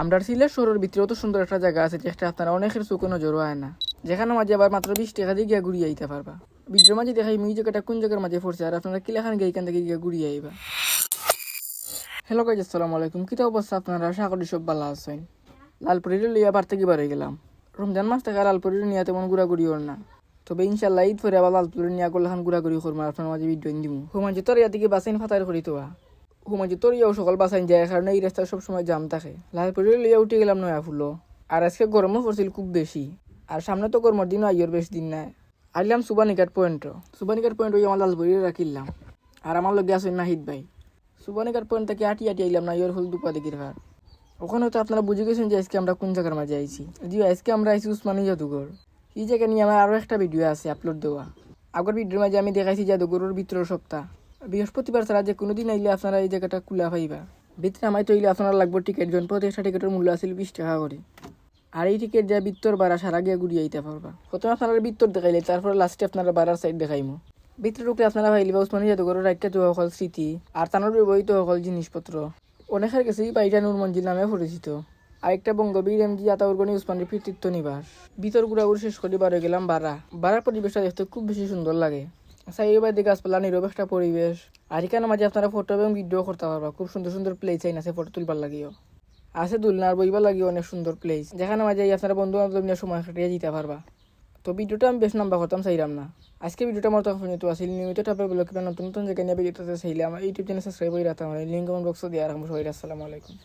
আমরা সিলেট শহরের ভিতরেও তো সুন্দর একটা জায়গা আছে যেটা আপনারা অনেকের চোখে নজরও আয় না, যেখানে মাঝে আবার মাত্র 20 টাকা দিয়ে গিয়ে ঘুরিয়ে আইতে পারবা। ভিডিওর মাঝে দেখাই এই জায়গাটা কোন জায়গার মাঝে পড়ছে আর আপনারা কিলাখান গিয়ে এখান থেকে গিয়ে ঘুরিয়ে আইবা। হ্যালো গাইজ, আসসালামু আলাইকুম। কিতা অবস্থা আপনারা? আশা করি সব ভালো আছেন। লালপুরির লিয়া বার থেকে বার হয়ে গেলাম। রমজান মাস থেকে লালপুরির নিয়ে তেমন ঘোরাঘুরি ওর না, তবে ইনশাল্লাহ ঈদ পরে আবার লালপুরির নিয়ে করলাম ঘোরাঘুরি করবো। আপনার মাঝে ভিডিও দিব হুমাজি তোর ইয়া থেকে বাসাইন ফাতার করি তোয়া হুমাজি তোর ইয়াও সকাল বাসাইন যায়, কারণ এই রাস্তায় সবসময় জাম থাকে। লালপুরির লিয়া উঠে গেলাম নয়া ফুলো। আর আজকে গরমও পড়ছিল খুব বেশি, আর সামনে তো গরমের দিনও আইয়র বেশি দিন নাই। আইলাম সুবানিকাট পয়েন্ট ওই আমার লালপুরির রাখিলাম। আর আমার লগে আসেন নাহিদ ভাই। সুবানিকার পয়েন্ট থেকে আটি আইলাম না ইয়র হল দুপা দেখির ঘর। ওখানে তো আপনারা বুঝে গেছেন যে আজকে আমরা কোন জায়গার মাঝে আইছি। জি, আজকে আমরা আইছি উসমানী জাদুঘর। এই জায়গা নিয়ে আমার আরও একটা ভিডিও আছে আপলোড দেওয়া। আগের ভিডিওর মাঝে আমি দেখাইছি জাদুঘরের ভিতরের সপ্তাহ। বৃহস্পতিবার ছাড়া যে কোনো দিন আইলে আপনারা এই জায়গাটা খোলা পাইবা। ভিতরে আমায় তৈলে আপনারা লাগবে টিকিট। প্রতি একটা টিকিটের মূল্য আছিল 20 টাকা করে। আর এই টিকিট যা বিত্তর বাড়া সারা গিয়ে ঘুরিয়ে আইতে পারবা। প্রথমে আপনারা বিত্তর দেখাইলে, তারপরে লাস্টে আপনারা বাড়ার সাইড দেখাইমো। ভিতরে ঢুকলে আপনারা পাইলিবা উসমানী জাদুঘরের একটা তো সকল স্মৃতি আর তানোর ব্যবহৃত সকল জিনিসপত্র। অনেকের কাছেই বাড়িটা নূর মঞ্জিল নামে পরিচিত। আরেকটা বঙ্গবীর এমজি আতাউরগনি উসমানীর কৃতিত্ব নিবাস। ভিতর ঘুরাঘুরি শেষ করে বার হয়ে গেলাম বাড়ার পরিবেশটা দেখতে খুব বেশি সুন্দর লাগে। চারিবার দিকে গাছপালা, নীরব একটা পরিবেশ। আর এখানে মাঝে আপনারা ফটো এবং ভিডিও করতে পারবা। খুব সুন্দর সুন্দর প্লেস আইন আছে ফটো তুলবার লাগিও। আছে দুলনার বইবার লাগিও অনেক সুন্দর প্লেস, যেখানে মাঝে আপনারা বন্ধু বান্ধব নিয়ে সময় কাটিয়ে যেতে পারবা। তো ভিডিওটা আমি বেশ লম্বা করতাম চাইলাম না। আজকে ভিডিওটা আমার তখন তো আসলে নিয়মিত টাপে বলে কিংবা নতুন নতুন জায়গায় নিয়ে ভিডিওতে চাইলে আমার ইউটিউব চ্যানেল সাবস্ক্রাইব করে রাখতাম। লিঙ্ক কমেন্ট বক্সে দেওয়া রাখবো। সবাই আসসালামু আলাইকুম।